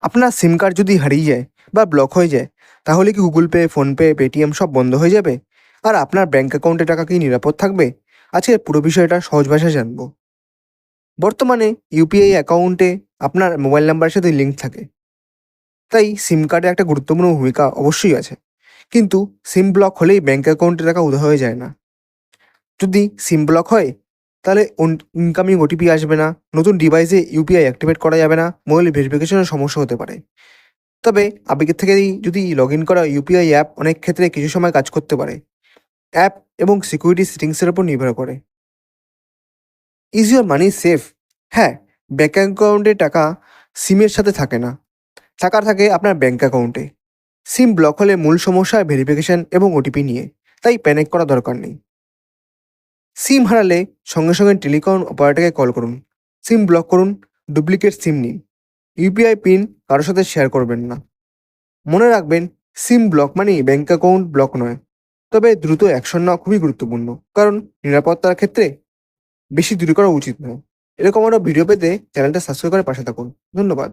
আপনার সিম কার্ড যদি হারিয়ে যায় বা ব্লক হয়ে যায়, তাহলে কি গুগল পে, ফোনপে, পেটিএম সব বন্ধ হয়ে যাবে? আর আপনার ব্যাঙ্ক অ্যাকাউন্টে টাকা কি নিরাপদ থাকবে? আজকে পুরো বিষয়টা সহজ ভাষায় জানবো। বর্তমানে ইউপিআই অ্যাকাউন্টে আপনার মোবাইল নাম্বারের সাথে লিঙ্ক থাকে, তাই সিম কার্ডে একটা গুরুত্বপূর্ণ ভূমিকা অবশ্যই আছে। কিন্তু সিম ব্লক হলেই ব্যাঙ্ক অ্যাকাউন্টে টাকা উধাও হয়ে যায় না। যদি সিম ব্লক হয়, তাহলে ইনকামিং ওটিপি আসবে না, নতুন ডিভাইসে ইউপিআই অ্যাক্টিভেট করা যাবে না, মোবাইল ভেরিফিকেশনের সমস্যা হতে পারে। তবে আবেগের থেকেই যদি লগ ইন করা ইউপিআই অ্যাপ অনেক ক্ষেত্রে কিছু সময় কাজ করতে পারে। অ্যাপ এবং সিকিউরিটি সেটিংসের উপর নির্ভর করে। Is your money safe? হ্যাঁ, ব্যাঙ্ক অ্যাকাউন্টে টাকা সিমের সাথে থাকে না, টাকা থাকে আপনার ব্যাঙ্ক অ্যাকাউন্টে। সিম ব্লক হলে মূল সমস্যা ভেরিফিকেশন এবং ওটিপি নিয়ে, তাই প্যানিক করা দরকার নেই। সিম হারালে সঙ্গে সঙ্গে টেলিকম অপারেটরকে কল করুন, সিম ব্লক করুন, ডুপ্লিকেট সিম নিন। ইউপিআই পিন কারোর সাথে শেয়ার করবেন না। মনে রাখবেন, সিম ব্লক মানেই ব্যাঙ্ক অ্যাকাউন্ট ব্লক নয়। তবে দ্রুত অ্যাকশন নেওয়া খুবই গুরুত্বপূর্ণ, কারণ নিরাপত্তার ক্ষেত্রে বেশি দেরি করা উচিত নয়। এরকম আরও ভিডিও পেতে চ্যানেলটা সাবস্ক্রাইব করে পাশে থাকুন। ধন্যবাদ।